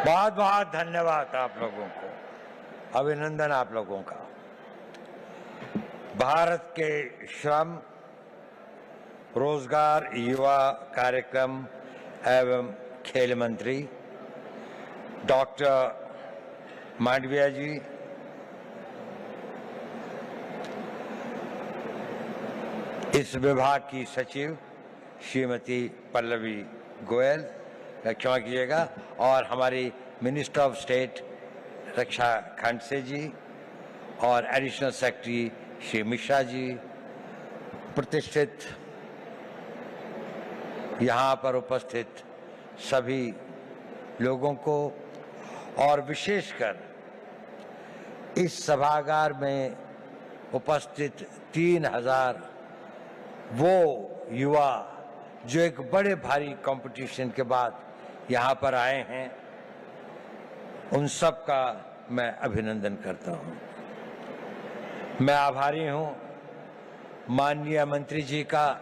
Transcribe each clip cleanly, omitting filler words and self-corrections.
बहुत बहुत धन्यवाद आप लोगों को, अभिनंदन आप लोगों का। भारत के श्रम, रोजगार, युवा कार्यक्रम एवं खेल मंत्री डॉक्टर मांडविया जी, इस विभाग की सचिव श्रीमती पल्लवी गोयल, क्षमा कीजिएगा, और हमारी मिनिस्टर ऑफ स्टेट रक्षा खड़से जी और एडिशनल सेक्रेटरी श्री मिश्रा जी, प्रतिष्ठित यहाँ पर उपस्थित सभी लोगों को, और विशेषकर इस सभागार में उपस्थित 3000 वो युवा जो एक बड़े भारी कंपटीशन के बाद यहाँ पर आए हैं, उन सब का मैं अभिनंदन करता हूँ। मैं आभारी हूँ माननीय मंत्री जी का,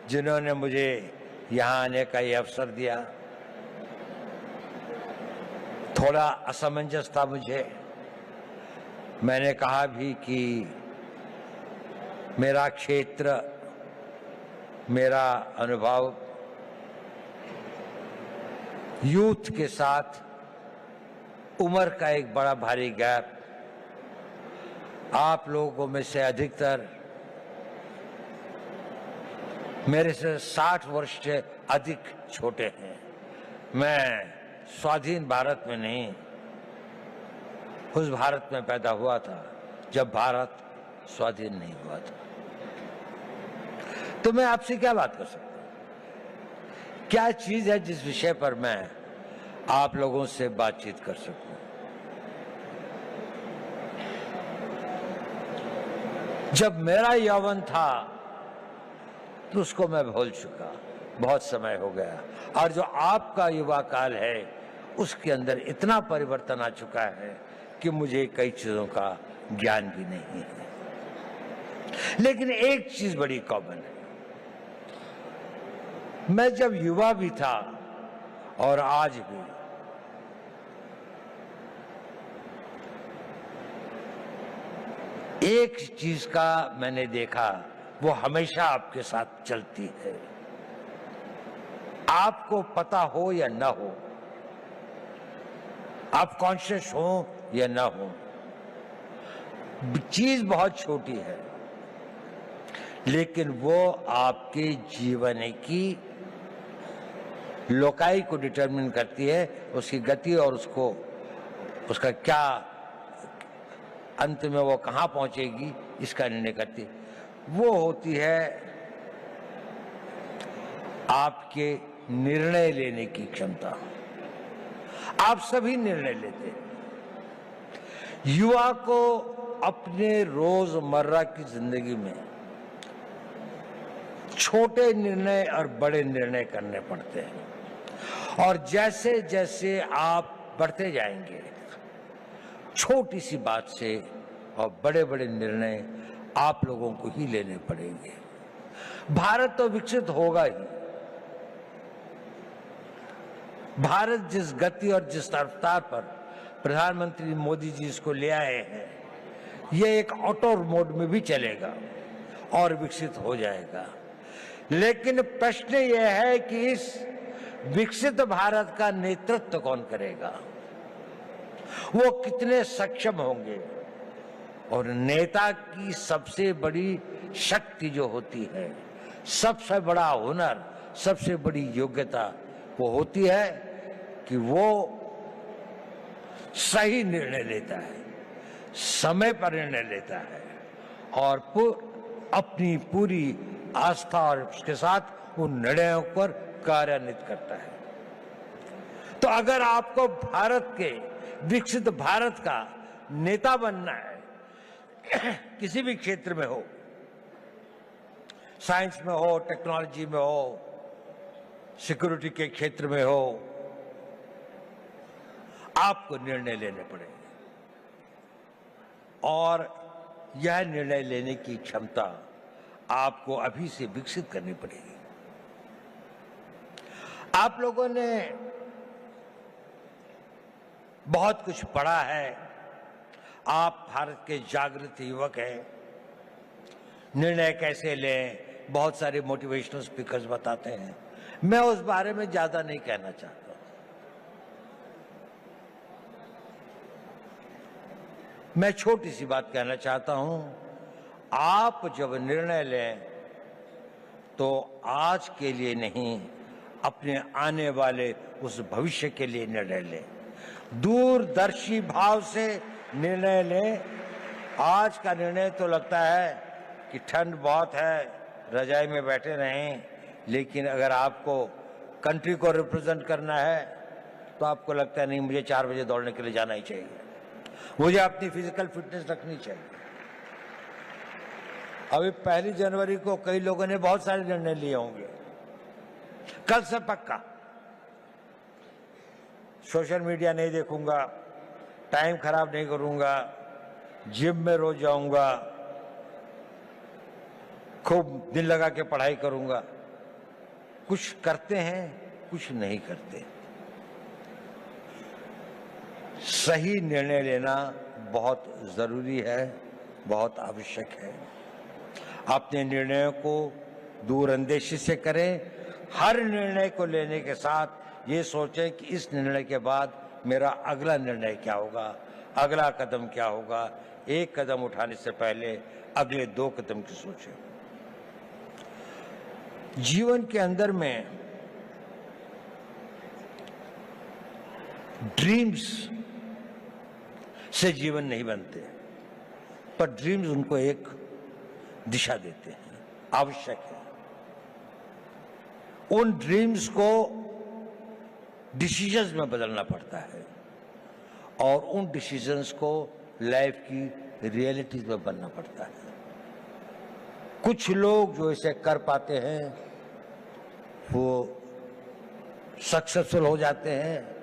जिन्होंने मुझे यहाँ आने का ये अवसर दिया। थोड़ा असमंजस था मुझे, मैंने कहा भी कि मेरा क्षेत्र, मेरा अनुभव यूथ के साथ उम्र का एक बड़ा भारी गैप, आप लोगों में से अधिकतर मेरे से 60 वर्ष से अधिक छोटे हैं। मैं स्वाधीन भारत में नहीं, उस भारत में पैदा हुआ था जब भारत स्वाधीन नहीं हुआ था। तो मैं आपसे क्या बात कर सकता हूं? क्या चीज है जिस विषय पर मैं आप लोगों से बातचीत कर सकूं? जब मेरा यौवन था तो उसको मैं भूल चुका, बहुत समय हो गया, और जो आपका युवा काल है उसके अंदर इतना परिवर्तन आ चुका है कि मुझे कई चीजों का ज्ञान भी नहीं है। लेकिन एक चीज बड़ी कॉमन है, मैं जब युवा भी था और आज भी, एक चीज का मैंने देखा, वो हमेशा आपके साथ चलती है, आपको पता हो या ना हो, आप कॉन्शियस हो या ना हो, चीज बहुत छोटी है लेकिन वो आपके जीवन की लोकाई को डिटरमिन करती है, उसकी गति और उसका क्या अंत में वो कहां पहुंचेगी इसका निर्णय करती है। वो होती है आपके निर्णय लेने की क्षमता। आप सभी निर्णय लेते हैं। युवा को अपने रोजमर्रा की जिंदगी में छोटे निर्णय और बड़े निर्णय करने पड़ते हैं, और जैसे जैसे आप बढ़ते जाएंगे, छोटी सी बात से और बड़े बड़े निर्णय आप लोगों को ही लेने पड़ेंगे। भारत तो विकसित होगा ही। भारत जिस गति और जिस रफ्तार पर प्रधानमंत्री मोदी जी इसको ले आए हैं, ये एक ऑटो मोड में भी चलेगा और विकसित हो जाएगा। लेकिन प्रश्न यह है कि इस विकसित भारत का नेतृत्व कौन करेगा, वो कितने सक्षम होंगे। और नेता की सबसे बड़ी शक्ति जो होती है, सबसे बड़ा हुनर, सबसे बड़ी योग्यता वो होती है कि वो सही निर्णय लेता है, समय पर निर्णय लेता है, और अपनी पूरी आस्था और उसके साथ उन निर्णयों पर कार्यान्वित करता है। तो अगर आपको भारत के विकसित भारत का नेता बनना है, किसी भी क्षेत्र में हो, साइंस में हो, टेक्नोलॉजी में हो, सिक्योरिटी के क्षेत्र में हो, आपको निर्णय लेने पड़ेंगे, और यह निर्णय लेने की क्षमता आपको अभी से विकसित करनी पड़ेगी। आप लोगों ने बहुत कुछ पढ़ा है, आप भारत के जागृत युवक हैं। निर्णय कैसे लें, बहुत सारे मोटिवेशनल स्पीकर्स बताते हैं। मैं उस बारे में ज्यादा नहीं कहना चाहता। मैं छोटी सी बात कहना चाहता हूं, आप जब निर्णय लें तो आज के लिए नहीं, अपने आने वाले उस भविष्य के लिए निर्णय लें। दूरदर्शी भाव से निर्णय लें। आज का निर्णय तो लगता है कि ठंड बहुत है, रजाई में बैठे रहें, लेकिन अगर आपको कंट्री को रिप्रेजेंट करना है तो आपको लगता है नहीं, मुझे 4 बजे दौड़ने के लिए जाना ही चाहिए, मुझे अपनी फिजिकल फिटनेस रखनी चाहिए। अभी 1 जनवरी को कई लोगों ने बहुत सारे निर्णय लिए होंगे। कल से पक्का सोशल मीडिया नहीं देखूंगा, टाइम खराब नहीं करूंगा, जिम में रोज जाऊंगा, खूब दिल लगा के पढ़ाई करूंगा। कुछ करते हैं, कुछ नहीं करते। सही निर्णय लेना बहुत जरूरी है, बहुत आवश्यक है। अपने निर्णयों को दूरअंदेशी से करें। हर निर्णय को लेने के साथ ये सोचें कि इस निर्णय के बाद मेरा अगला निर्णय क्या होगा, अगला कदम क्या होगा। एक कदम उठाने से पहले अगले 2 कदम की सोचें। जीवन के अंदर में ड्रीम्स से जीवन नहीं बनते, पर ड्रीम्स उनको एक दिशा देते हैं, आवश्यक है। उन ड्रीम्स को डिसीजंस में बदलना पड़ता है और उन डिसीजंस को लाइफ की रियलिटीज में बनना पड़ता है। कुछ लोग जो इसे कर पाते हैं वो सक्सेसफुल हो जाते हैं,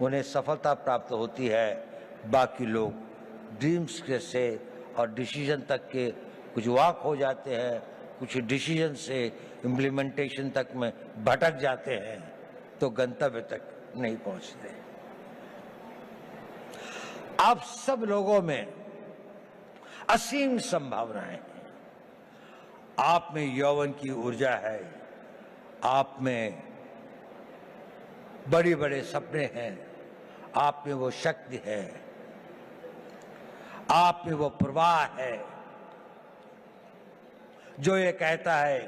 उन्हें सफलता प्राप्त होती है। बाकी लोग ड्रीम्स के से और डिसीजन तक के कुछ वाक हो जाते हैं, कुछ डिसीजन से इम्प्लीमेंटेशन तक में भटक जाते हैं, तो गंतव्य तक नहीं पहुंचते। आप सब लोगों में असीम संभावनाएं हैं। आप में यौवन की ऊर्जा है, आप में बड़े बड़े सपने हैं, आप में वो शक्ति है, आप में वो प्रवाह है जो ये कहता है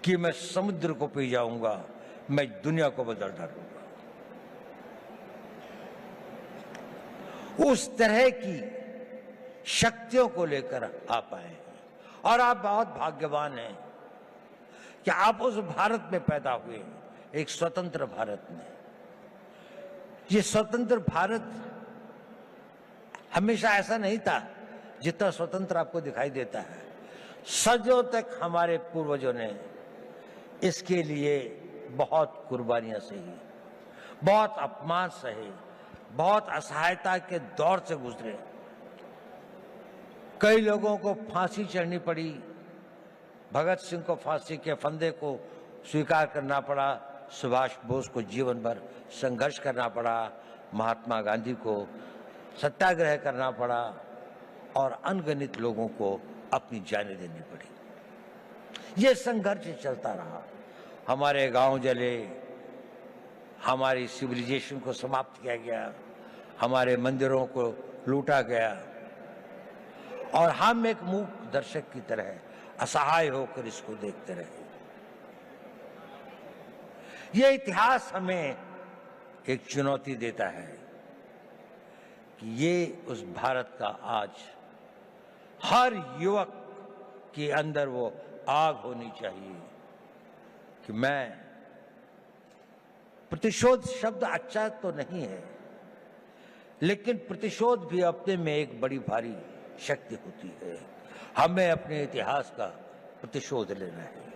कि मैं समुद्र को पी जाऊंगा, मैं दुनिया को बदल डालूंगा। उस तरह की शक्तियों को लेकर आप आए हैं और आप बहुत भाग्यवान हैं कि आप उस भारत में पैदा हुए हैं, एक स्वतंत्र भारत में। ये स्वतंत्र भारत हमेशा ऐसा नहीं था जितना स्वतंत्र आपको दिखाई देता है। सदियों तक हमारे पूर्वजों ने इसके लिए बहुत कुर्बानियां सही, बहुत अपमान सहे, बहुत असहायता के दौर से गुजरे। कई लोगों को फांसी चढ़नी पड़ी, भगत सिंह को फांसी के फंदे को स्वीकार करना पड़ा, सुभाष बोस को जीवन भर संघर्ष करना पड़ा, महात्मा गांधी को सत्याग्रह करना पड़ा और अनगिनत लोगों को अपनी जानें देनी पड़ी। ये संघर्ष चलता रहा। हमारे गांव जले, हमारी सिविलाइजेशन को समाप्त किया गया, हमारे मंदिरों को लूटा गया और हम एक मूक दर्शक की तरह असहाय होकर इसको देखते रहे। ये इतिहास हमें एक चुनौती देता है कि ये उस भारत का आज हर युवक के अंदर वो आग होनी चाहिए कि मैं, प्रतिशोध शब्द अच्छा तो नहीं है, लेकिन प्रतिशोध भी अपने में एक बड़ी भारी शक्ति होती है। हमें अपने इतिहास का प्रतिशोध लेना है।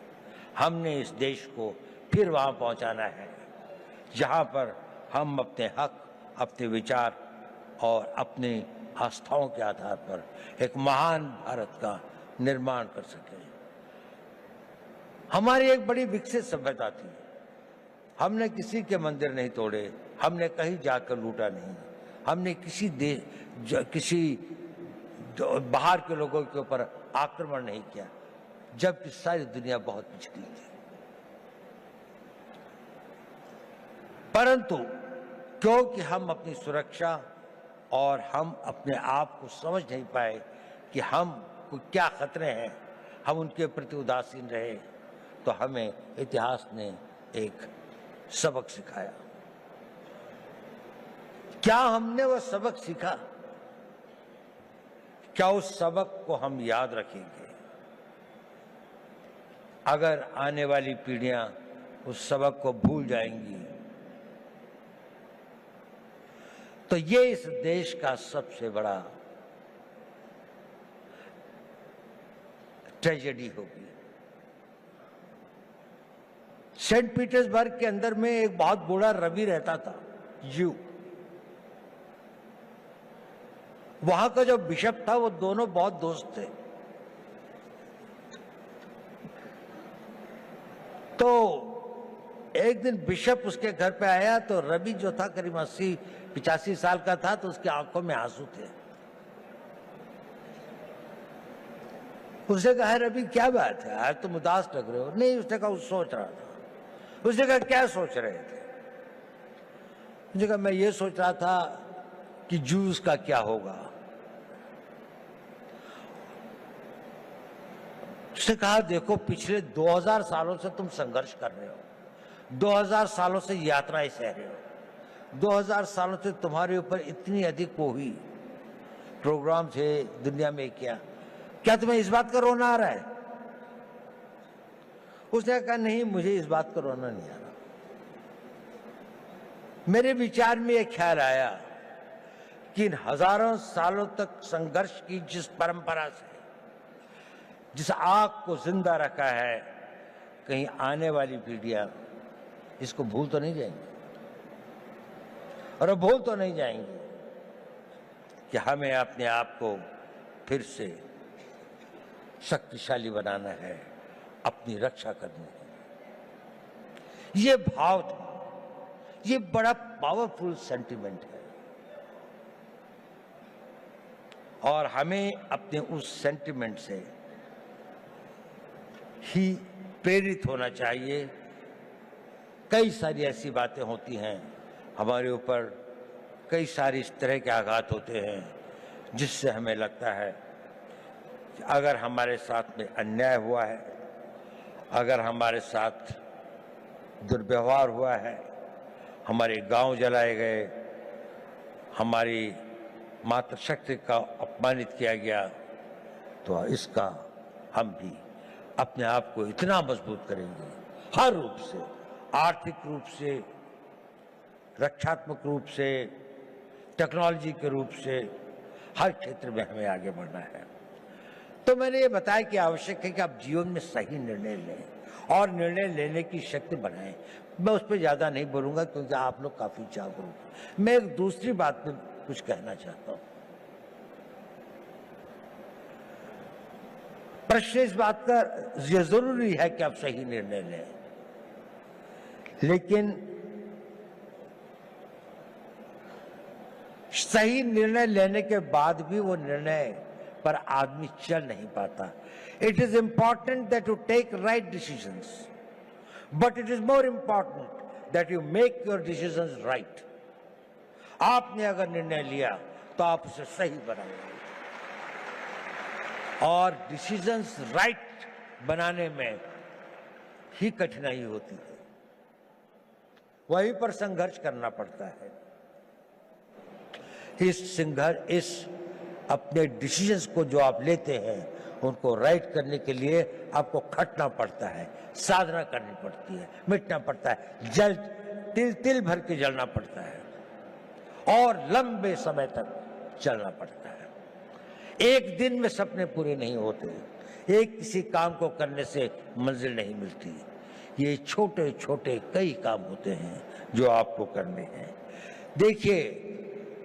हमने इस देश को फिर वहां पहुंचाना है जहां पर हम अपने हक, अपने विचार और अपनी आस्थाओं के आधार पर एक महान भारत का निर्माण कर सकें। हमारी एक बड़ी विकसित सभ्यता थी, हमने किसी के मंदिर नहीं तोड़े, हमने कहीं जाकर लूटा नहीं, हमने किसी बाहर के लोगों के ऊपर आक्रमण नहीं किया, जबकि सारी दुनिया बहुत पिछड़ी थी। परंतु क्योंकि हम अपनी सुरक्षा और हम अपने आप को समझ नहीं पाए कि हम को क्या खतरे हैं, हम उनके प्रति उदासीन रहे, तो हमें इतिहास ने एक सबक सिखाया। क्या हमने वह सबक सीखा? क्या उस सबक को हम याद रखेंगे? अगर आने वाली पीढ़ियां उस सबक को भूल जाएंगी तो ये इस देश का सबसे बड़ा ट्रेजेडी होगी। सेंट पीटर्सबर्ग के अंदर में एक बहुत बूढ़ा रवि रहता था, यू। वहां का जो बिशप था वो दोनों बहुत दोस्त थे। तो एक दिन बिशप उसके घर पे आया तो रवि जो था करीब 80-85 साल का था, तो उसकी आंखों में आंसू थे। उसने कहा, रवि क्या बात है, आज तुम उदास लग रहे हो? नहीं, उसने कहा, सोच रहा था। उसने कहा, क्या सोच रहे थे? उसने कहा, मैं ये सोच रहा था कि जूस का क्या होगा। उसने कहा, देखो पिछले 2000 सालों से तुम संघर्ष कर रहे हो, 2000 सालों से यात्राएं सह रहे हो, 2000 सालों से तुम्हारे ऊपर इतनी अधिक वो हुई, प्रोग्राम थे दुनिया में, क्या तुम्हें इस बात का रोना आ रहा है? उसने कहा, नहीं, मुझे इस बात का रोना नहीं आ रहा। मेरे विचार में यह ख्याल आया कि इन हजारों सालों तक संघर्ष की जिस परंपरा से, जिस आग को जिंदा रखा है, कहीं आने वाली पीढ़ियां इसको भूल तो नहीं जाएंगी, और भूल तो नहीं जाएंगी कि हमें अपने आप को फिर से शक्तिशाली बनाना है, अपनी रक्षा करनी है। ये भाव था, ये बड़ा पावरफुल सेंटिमेंट है, और हमें अपने उस सेंटिमेंट से ही प्रेरित होना चाहिए। कई सारी ऐसी बातें होती हैं हमारे ऊपर, कई सारे इस तरह के आघात होते हैं जिससे हमें लगता है कि अगर हमारे साथ में अन्याय हुआ है, अगर हमारे साथ दुर्व्यवहार हुआ है, हमारे गांव जलाए गए, हमारी मातृशक्ति का अपमानित किया गया, तो इसका हम भी अपने आप को इतना मजबूत करेंगे, हर रूप से, आर्थिक रूप से, रक्षात्मक रूप से, टेक्नोलॉजी के रूप से, हर क्षेत्र में हमें आगे बढ़ना है। तो मैंने ये बताया कि आवश्यक है कि आप जीवन में सही निर्णय लें और निर्णय लेने की शक्ति बनाएं। मैं उस पर ज्यादा नहीं बोलूंगा क्योंकि आप लोग काफी जागरूक हैं। मैं एक दूसरी बात पे कुछ कहना चाहता हूं। प्रश्न इस बात का ये जरूरी है कि आप सही निर्णय लें, लेकिन सही निर्णय लेने के बाद भी वो निर्णय पर आदमी चल नहीं पाता। It is important that you take right decisions, but it is more important that you make your decisions right. आपने अगर निर्णय लिया तो आप उसे सही बनाएंगे, और डिसीजंस राइट बनाने में ही कठिनाई होती है, वहीं पर संघर्ष करना पड़ता है। इस अपने डिसीजंस को जो आप लेते हैं उनको राइट करने के लिए आपको खटना पड़ता है, साधना करनी पड़ती है, मिटना पड़ता है, जल तिल तिल भर के जलना पड़ता है, और लंबे समय तक चलना पड़ता है। एक दिन में सपने पूरे नहीं होते, एक किसी काम को करने से मंजिल नहीं मिलती। ये छोटे छोटे कई काम होते हैं जो आपको करने हैं। देखिए,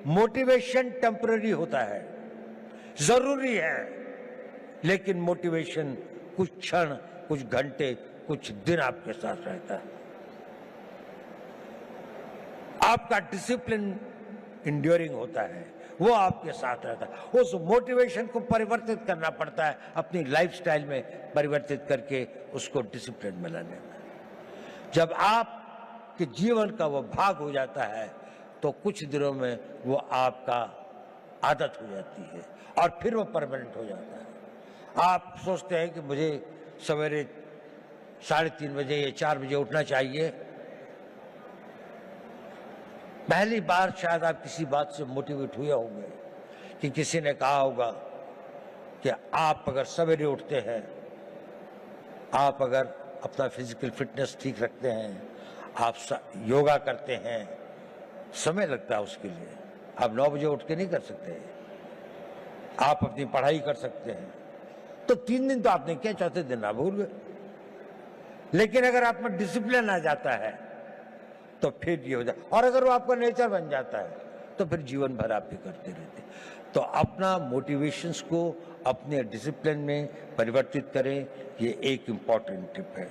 मोटिवेशन टेम्पररी होता है, जरूरी है, लेकिन मोटिवेशन कुछ क्षण, कुछ घंटे, कुछ दिन आपके साथ रहता है। आपका डिसिप्लिन इंड्योरिंग होता है, वो आपके साथ रहता है। उस मोटिवेशन को परिवर्तित करना पड़ता है, अपनी लाइफस्टाइल में परिवर्तित करके उसको डिसिप्लिन में लाने में। जब आपके जीवन का वो भाग हो जाता है तो कुछ दिनों में वो आपका आदत हो जाती है और फिर वो परमानेंट हो जाता है। आप सोचते हैं कि मुझे सवेरे 3:30 बजे या 4 बजे उठना चाहिए। पहली बार शायद आप किसी बात से मोटिवेट हुए होंगे कि किसी ने कहा होगा कि आप अगर सवेरे उठते हैं, आप अगर अपना फिजिकल फिटनेस ठीक रखते हैं, आप योगा करते हैं, समय लगता है उसके लिए, आप 9 बजे उठ के नहीं कर सकते। आप अपनी पढ़ाई कर सकते हैं, तो 3 दिन तो आपने किया, चौथे दिन आप भूल गए। लेकिन अगर आप में डिसिप्लिन आ जाता है तो फिर ये हो जाए, और अगर वो आपका नेचर बन जाता है तो फिर जीवन भर आप ये करते रहते। तो अपना मोटिवेशंस को अपने डिसिप्लिन में परिवर्तित करें, ये एक इंपॉर्टेंट टिप है।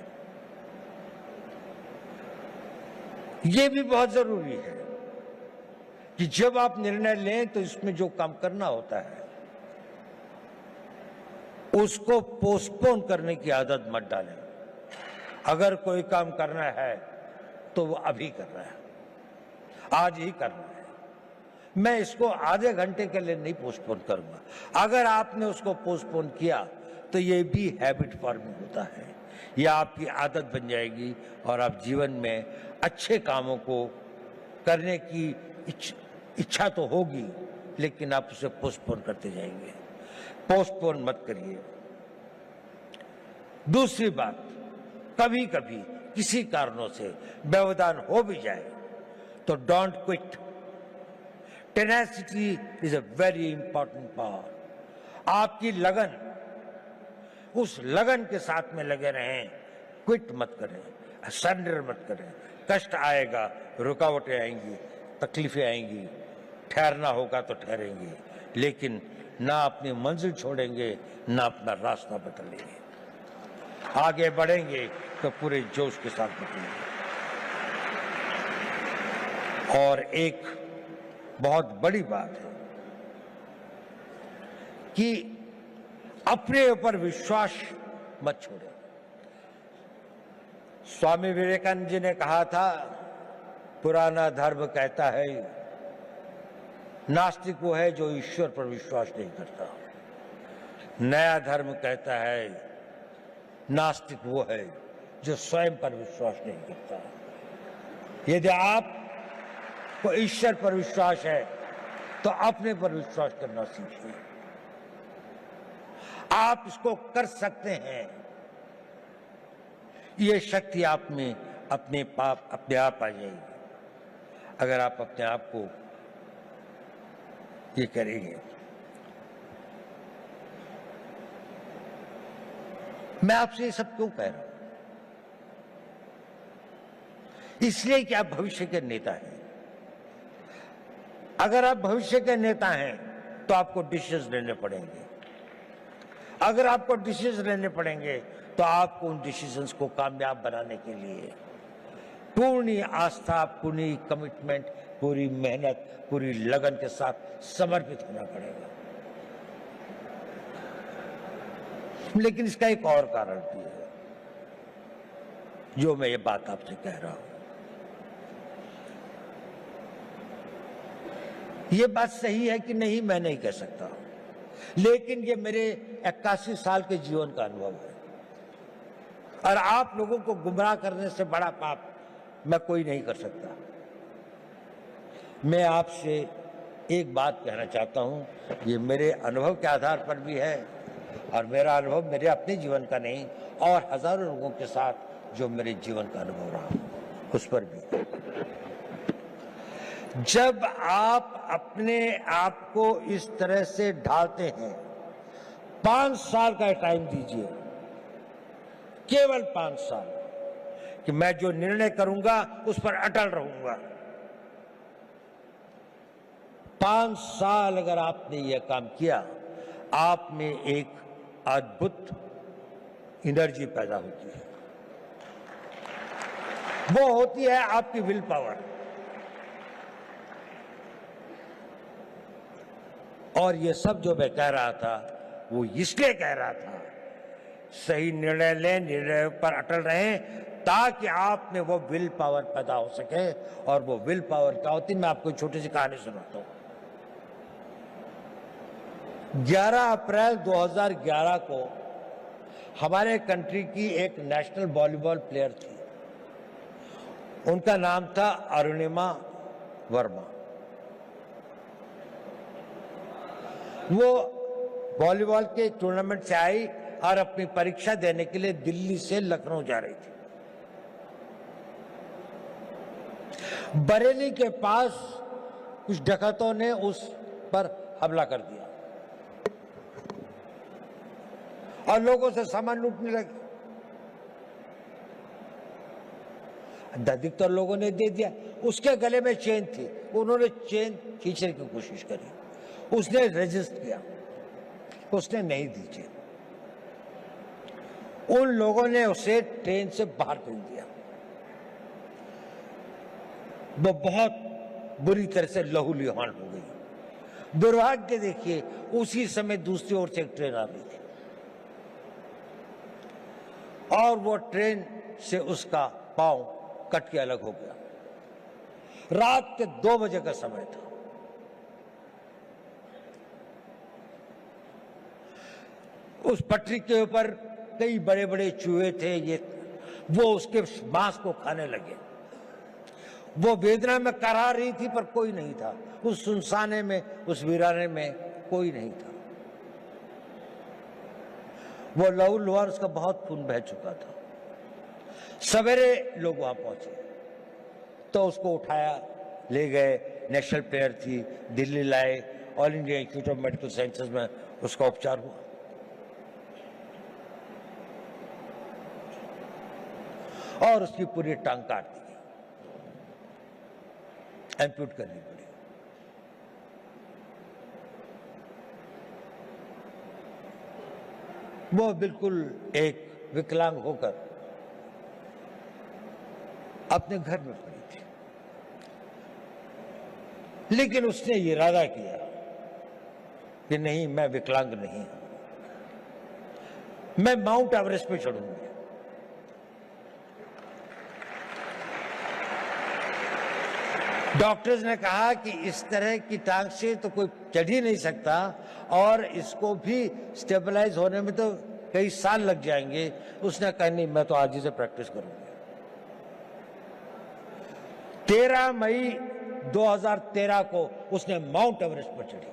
ये भी बहुत जरूरी है कि जब आप निर्णय लें तो इसमें जो काम करना होता है उसको पोस्टपोन करने की आदत मत डालें। अगर कोई काम करना है तो वो अभी करना है, आज ही करना है। मैं इसको आधे घंटे के लिए नहीं पोस्टपोन करूंगा। अगर आपने उसको पोस्टपोन किया तो ये भी हैबिट फॉर्मिंग होता है, यह आपकी आदत बन जाएगी और आप जीवन में अच्छे कामों को करने की इच्छा तो होगी, लेकिन आप उसे पोस्टपोन करते जाएंगे। पोस्टपोन मत करिए। दूसरी बात, कभी कभी किसी कारणों से व्यवधान हो भी जाए तो don't quit. Tenacity is a very important power. आपकी लगन, उस लगन के साथ में लगे रहें, क्विट मत करें, सरेंडर मत करें। कष्ट आएगा, रुकावटें आएंगी, तकलीफें आएंगी, ठहरना होगा तो ठहरेंगे, लेकिन ना अपनी मंजिल छोड़ेंगे, ना अपना रास्ता बदलेंगे। आगे बढ़ेंगे तो पूरे जोश के साथ बढ़ेंगे। और एक बहुत बड़ी बात है कि अपने ऊपर विश्वास मत छोड़ें। स्वामी विवेकानंद जी ने कहा था, पुराना धर्म कहता है नास्तिक वो है जो ईश्वर पर विश्वास नहीं करता। नया धर्म कहता है नास्तिक वो है जो स्वयं पर विश्वास नहीं करता। यदि आपको ईश्वर पर विश्वास है तो अपने पर विश्वास करना सीखिए। आप इसको कर सकते हैं। ये शक्ति आप में अपने आप आ जाएगी अगर आप अपने आप को ये करेंगे। मैं आपसे ये सब क्यों कह रहा हूं? इसलिए कि आप भविष्य के नेता हैं। अगर आप भविष्य के नेता हैं तो आपको डिसीजन लेने पड़ेंगे। अगर आपको डिसीजन लेने पड़ेंगे तो आपको उन डिसीजंस को कामयाब बनाने के लिए पूर्ण आस्था, पूरी कमिटमेंट, पूरी मेहनत, पूरी लगन के साथ समर्पित होना पड़ेगा। लेकिन इसका एक और कारण भी है जो मैं ये बात आपसे कह रहा हूं। ये बात सही है कि नहीं मैं नहीं कह सकता, लेकिन ये मेरे 81 साल के जीवन का अनुभव है। और आप लोगों को गुमराह करने से बड़ा पाप मैं कोई नहीं कर सकता। मैं आपसे एक बात कहना चाहता हूं, ये मेरे अनुभव के आधार पर भी है और मेरा अनुभव मेरे अपने जीवन का नहीं और हजारों लोगों के साथ जो मेरे जीवन का अनुभव रहा उस पर भी। जब आप अपने आप को इस तरह से ढालते हैं, 5 साल का टाइम दीजिए, केवल 5 साल, कि मैं जो निर्णय करूंगा उस पर अटल रहूंगा। 5 साल अगर आपने यह काम किया, आप में एक अद्भुत एनर्जी पैदा होती है। वो होती है आपकी विल पावर। और ये सब जो मैं कह रहा था वो इसलिए कह रहा था, सही निर्णय लें, निर्णय पर अटल रहें, ताकि आप में वो विल पावर पैदा हो सके। और वो विल पावर क्या होती, मैं आपको छोटी सी कहानी सुनाता हूँ। 11 अप्रैल 2011 को हमारे कंट्री की एक नेशनल वॉलीबॉल प्लेयर थी, उनका नाम था अरुणिमा वर्मा। वो वॉलीबॉल के टूर्नामेंट से आई और अपनी परीक्षा देने के लिए दिल्ली से लखनऊ जा रही थी। बरेली के पास कुछ डकैतों ने उस पर हमला कर दिया और लोगों से सामान लूटने लगे। अधिकतर लोगों ने दे दिया। उसके गले में चेन थी, उन्होंने चेन खींचने की कोशिश करी, उसने रेजिस्ट किया, उसने नहीं दी चेन। उन लोगों ने उसे ट्रेन से बाहर कर दिया। वो बहुत बुरी तरह से लहूलुहान हो गई। दुर्भाग्य देखिए, उसी समय दूसरी ओर से एक ट्रेन आ रही थी और वो ट्रेन से उसका पांव कट के अलग हो गया। रात के 2 बजे का समय था। उस पटरी के ऊपर कई बड़े बड़े चूहे थे, वो उसके मांस को खाने लगे। वो वेदना में करा रही थी पर कोई नहीं था। उस सुनसाने में, उस वीराने में कोई नहीं था। वो लहूलुहान, उसका बहुत खून बह चुका था। सवेरे लोग वहां पहुंचे तो उसको उठाया, ले गए। नेशनल प्लेयर थी, दिल्ली लाए, all India institute of medical sciences में उसका उपचार हुआ। और उसकी पूरी टांग काट दी गई, एम्प्यूट करनी पड़ी। वो बिल्कुल एक विकलांग होकर अपने घर में पड़ी थी, लेकिन उसने ये इरादा किया कि नहीं, मैं विकलांग नहीं हूं, मैं माउंट एवरेस्ट पे चढ़ूंगी। डॉक्टर्स ने कहा कि इस तरह की टांग से तो कोई चढ़ ही नहीं सकता और इसको भी स्टेबलाइज होने में तो कई साल लग जाएंगे। उसने कहा नहीं, मैं तो आज ही से प्रैक्टिस करूंगी। 13 मई 2013 को उसने माउंट एवरेस्ट पर चढ़ी।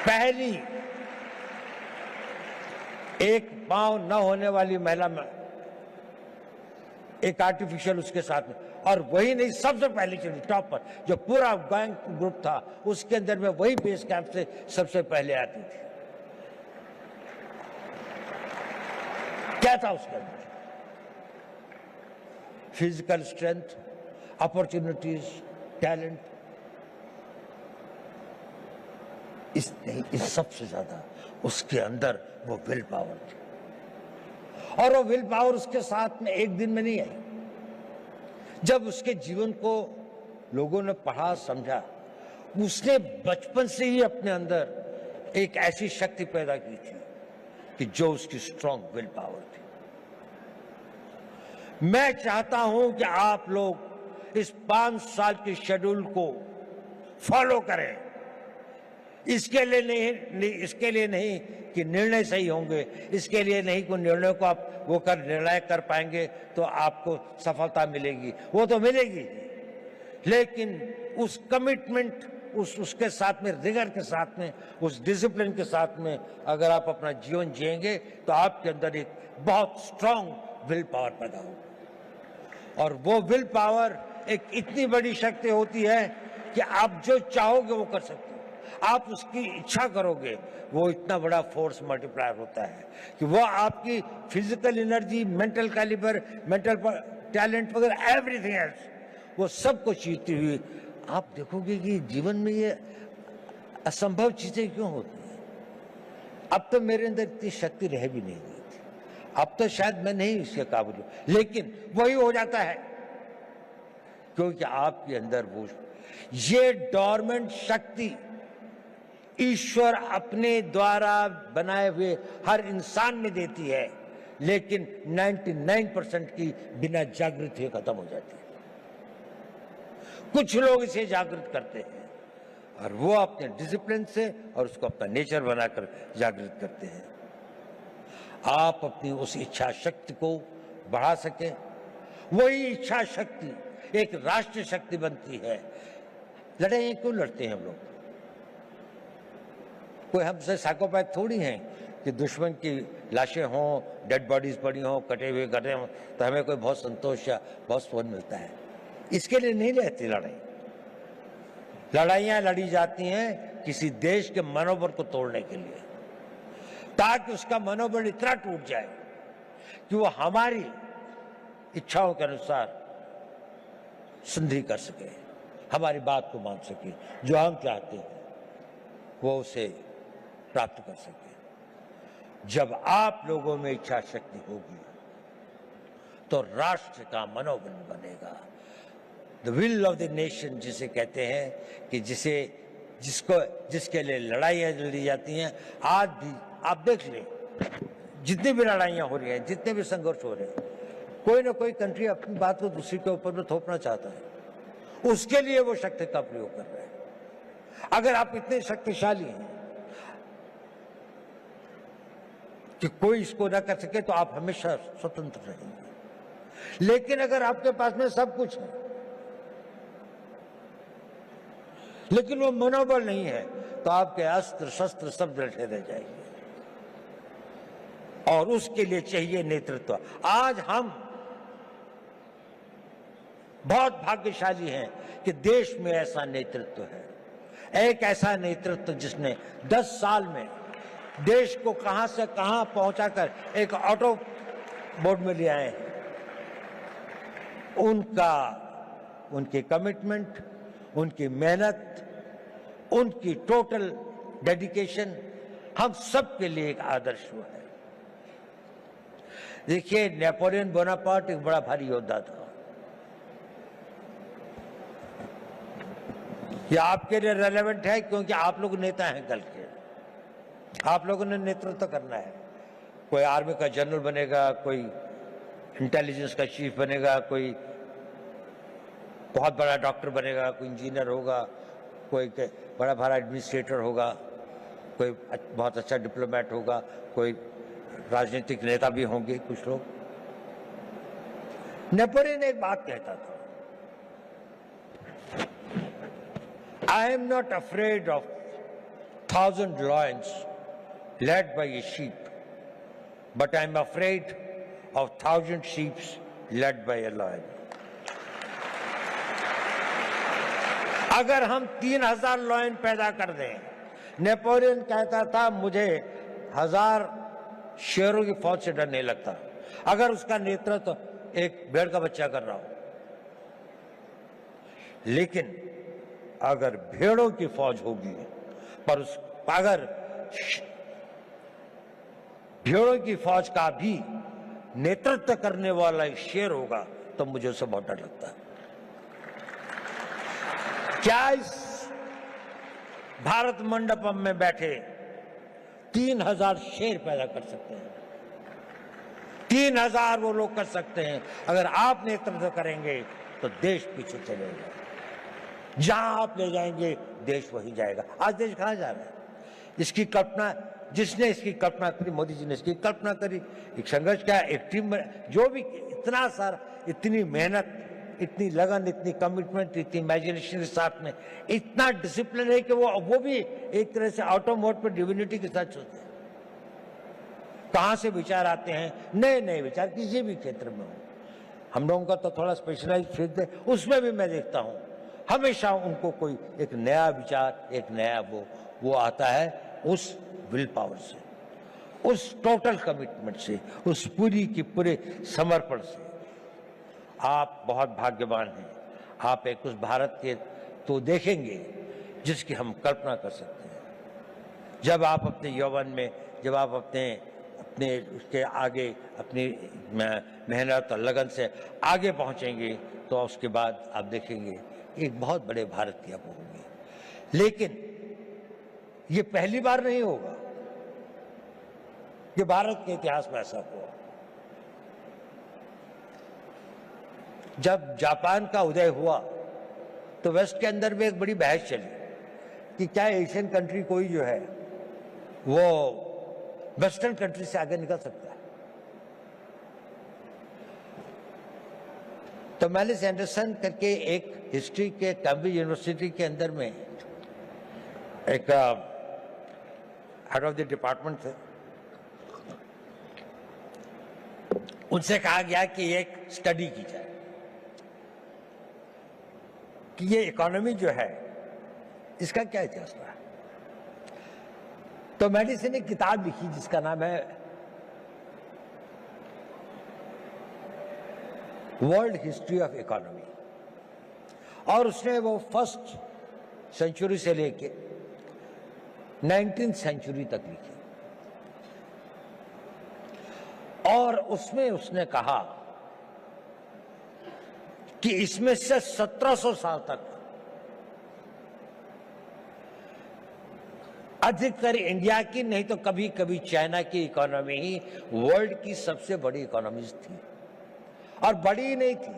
पहली एक पांव न होने वाली महिला में एक आर्टिफिशियल उसके साथ में, और वही नहीं, सबसे पहले चढ़ी टॉप पर। जो पूरा गैंग ग्रुप था उसके अंदर में वही बेस कैंप से सबसे पहले आती थी। क्या था उसके अंदर? Physical strength, opportunities, talent. इस सबसे ज्यादा उसके अंदर वो विल पावर थी। और वो विल पावर उसके साथ में एक दिन में नहीं आई। जब उसके जीवन को लोगों ने पढ़ा, समझा, उसने बचपन से ही अपने अंदर एक ऐसी शक्ति पैदा की थी कि जो उसकी स्ट्रॉन्ग विल पावर थी। मैं चाहता हूं कि आप लोग इस 5 साल के शेड्यूल को फॉलो करें। इसके लिए नहीं कि निर्णय सही होंगे, इसके लिए नहीं कि निर्णय को आप निर्णय कर पाएंगे तो आपको सफलता मिलेगी, वो तो मिलेगी, लेकिन उस कमिटमेंट, उसके साथ में, रिगर के साथ में, उस डिसिप्लिन के साथ में अगर आप अपना जीवन जिएंगे तो आपके अंदर एक बहुत स्ट्रांग विल पावर पैदा होगा। और वो विल पावर एक इतनी बड़ी शक्ति होती है कि आप जो चाहोगे वो कर सकते हो। आप उसकी इच्छा करोगे, वो इतना बड़ा फोर्स मल्टीप्लायर होता है कि वो आपकी physical energy, mental calibre, mental talent वगैरह, एवरीथिंग एल्स, वो सब कुछ जीतती हुई आप देखोगे कि जीवन में ये असंभव चीजें क्यों होती हैं। अब तो मेरे अंदर इतनी शक्ति रह भी नहीं गई थी, अब तो शायद मैं नहीं इसके काबिल हूं, लेकिन वही हो जाता है क्योंकि आपके अंदर वो ये डोरमेंट शक्ति ईश्वर अपने द्वारा बनाए हुए हर इंसान में देती है, लेकिन 99% की बिना जागृति खत्म हो जाती है। कुछ लोग इसे जागृत करते हैं और वो अपने डिसिप्लिन से और उसको अपना नेचर बनाकर जागृत करते हैं। आप अपनी उस इच्छा शक्ति को बढ़ा सके, वही इच्छा शक्ति एक राष्ट्र शक्ति बनती है। लड़ाई क्यों लड़ते हैं हम लोग? कोई हमसे साइकोपैथ थोड़ी हैं कि दुश्मन की लाशें हों, डेड बॉडीज पड़ी हों, कटे हुए गटे हों तो हमें कोई बहुत संतोष या बहुत सुकून मिलता है। इसके लिए नहीं रहती लड़ाई। लड़ाइयां लड़ी जाती हैं किसी देश के मनोबल को तोड़ने के लिए, ताकि उसका मनोबल इतना टूट जाए कि वो हमारी इच्छाओं के अनुसार संधि कर सके, हमारी बात को मान सके, जो हम चाहते हैं वो उसे प्राप्त कर सके। जब आप लोगों में इच्छा शक्ति होगी तो राष्ट्र का मनोबल बनेगा। The will of the nation जिसे कहते हैं कि जिसके लिए लड़ाइयां लड़ी जाती हैं। आज भी आप देख लें, जितनी भी लड़ाइयां हो रही हैं, जितने भी संघर्ष हो रहे हैं, कोई ना कोई कंट्री अपनी बात को दूसरी के ऊपर में थोपना चाहता है, उसके लिए वो शक्ति का प्रयोग कर रहे हैं। अगर आप इतने शक्तिशाली हैं कि कोई इसको ना कर सके तो आप हमेशा स्वतंत्र रहेंगे। लेकिन अगर आपके पास में सब कुछ है लेकिन वो मनोबल नहीं है तो आपके अस्त्र शस्त्र सब रखे रह जाएंगे, और उसके लिए चाहिए नेतृत्व। आज हम बहुत भाग्यशाली हैं कि देश में ऐसा नेतृत्व है, एक ऐसा नेतृत्व जिसने 10 साल में देश को कहां से कहां पहुंचाकर एक ऑटो बोर्ड में ले आए हैं। उनकी कमिटमेंट, उनकी मेहनत, उनकी टोटल डेडिकेशन हम सब के लिए एक आदर्श हुआ है। देखिए, नेपोलियन बोनापार्ट एक बड़ा भारी योद्धा था। ये आपके लिए रेलेवेंट है क्योंकि आप लोग नेता हैं कल के, आप लोगों ने नेतृत्व करना है। कोई आर्मी का जनरल बनेगा, कोई इंटेलिजेंस का चीफ बनेगा, कोई बहुत बड़ा डॉक्टर बनेगा, कोई इंजीनियर होगा, कोई बड़ा भारा एडमिनिस्ट्रेटर होगा, कोई बहुत अच्छा डिप्लोमेट होगा, कोई राजनीतिक नेता भी होंगे कुछ लोग। नेपोलियन एक बात कहता था, I am not afraid of 1000 lions led by a sheep, but I am afraid of 1000 sheep led by a lion. अगर हम 3000 लॉयन पैदा कर दें, नेपोलियन कहता था मुझे 1000 शेरों की फौज से डर नहीं लगता अगर उसका नेतृत्व एक भेड़ का बच्चा कर रहा हो। लेकिन अगर भेड़ों की फौज होगी पर अगर भेड़ों की फौज का भी नेतृत्व करने वाला एक शेर होगा तो मुझे उसे बहुत डर लगता है। क्या इस भारत मंडपम में बैठे 3000 शेर पैदा कर सकते हैं? 3000 वो लोग कर सकते हैं। अगर आप नेतृत्व करेंगे तो देश पीछे चलेगा, जहां आप ले जाएंगे देश वहीं जाएगा। आज देश कहां जा रहा है? इसकी कल्पना, जिसने इसकी कल्पना करी, मोदी जी ने इसकी कल्पना करी, एक संघर्ष क्या, एक टीम में जो भी इतना सारा, इतनी मेहनत, इतनी लगन, इतनी कमिटमेंट, इतनी इमेजिनेशन के साथ में इतना डिसिप्लिन है कि वो भी एक तरह से ऑटो मोड पर डिविनिटी के साथ चलते हैं। कहां से विचार आते हैं, नए नए विचार किसी भी क्षेत्र में हो। हम लोगों का तो थोड़ा स्पेशलाइज क्षेत्र है, उसमें भी मैं देखता हूं हमेशा उनको कोई एक नया विचार, एक नया वो आता है उस विल पावर से, उस टोटल कमिटमेंट से, उस पूरी की पूरे समर्पण से। आप बहुत भाग्यवान हैं। आप एक उस भारत के तो देखेंगे जिसकी हम कल्पना कर सकते हैं। जब आप अपने यौवन में, जब आप अपने उसके आगे अपनी मेहनत और लगन से आगे पहुंचेंगे तो उसके बाद आप देखेंगे एक बहुत बड़े भारत की आप होंगे। लेकिन ये पहली बार नहीं होगा कि भारत के इतिहास में ऐसा हुआ। जब जापान का उदय हुआ तो वेस्ट के अंदर भी एक बड़ी बहस चली कि क्या एशियन कंट्री कोई जो है वो वेस्टर्न कंट्री से आगे निकल सकता है। तो मैलिस एंडरसन करके एक हिस्ट्री के कैम्ब्रिज यूनिवर्सिटी के अंदर में एक हेड ऑफ द डिपार्टमेंट थे, उनसे कहा गया कि एक स्टडी की जाए कि ये इकोनॉमी जो है इसका क्या इतिहास रहा है। तो मैलिस ने किताब लिखी जिसका नाम है वर्ल्ड हिस्ट्री ऑफ इकोनॉमी, और उसने वो फर्स्ट सेंचुरी से लेके 19th सेंचुरी तक लिखी। और उसमें उसने कहा कि इसमें से 1700 साल तक अधिकतर इंडिया की नहीं तो कभी कभी चाइना की इकोनॉमी ही वर्ल्ड की सबसे बड़ी इकोनॉमीज थी। और बड़ी ही नहीं थी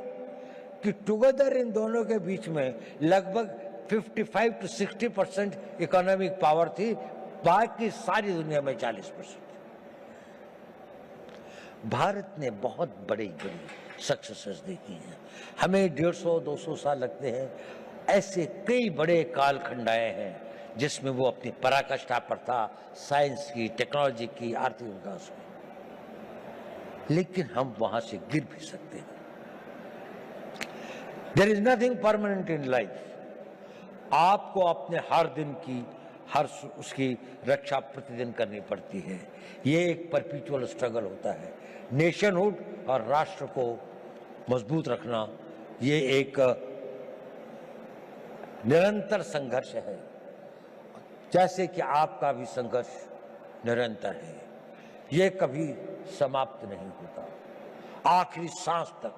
कि टुगेदर इन दोनों के बीच में लगभग 55 to 60% इकोनॉमिक पावर थी, बाकी सारी दुनिया में 40%। भारत ने बहुत बड़ी बड़ी सक्सेसेस देखी हैं। हमें 150-200 साल लगते हैं। ऐसे कई बड़े कालखंड आए हैं जिसमें वो अपनी पराकाष्ठा पर था, साइंस की, टेक्नोलॉजी की, आर्थिक विकास की, लेकिन हम वहां से गिर भी सकते हैं। There is nothing permanent in life. आपको अपने हर दिन की उसकी रक्षा प्रतिदिन करनी पड़ती है। ये एक परपेचुअल स्ट्रगल होता है। नेशनहुड और राष्ट्र को मजबूत रखना ये एक निरंतर संघर्ष है, जैसे कि आपका भी संघर्ष निरंतर है। ये कभी समाप्त नहीं होता। आखिरी सांस तक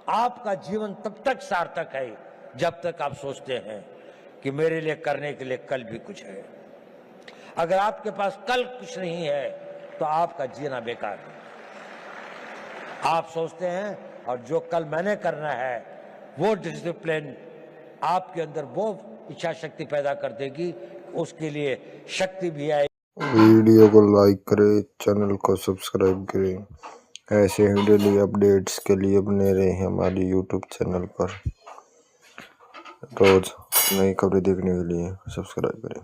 आपका जीवन तब तक सार्थक है जब तक आप सोचते हैं कि मेरे लिए करने के लिए कल भी कुछ है। अगर आपके पास कल कुछ नहीं है तो आपका जीना बेकार है। आप सोचते हैं और जो कल मैंने करना है वो डिसिप्लिन आपके अंदर वो इच्छा शक्ति पैदा कर देगी, उसके लिए शक्ति भी आएगी। वीडियो को लाइक करें, चैनल को सब्सक्राइब करें। ऐसे ही डेली अपडेट्स के लिए बने रहे हमारे यूट्यूब चैनल पर। रोज नई खबरें देखने के लिए सब्सक्राइब करें।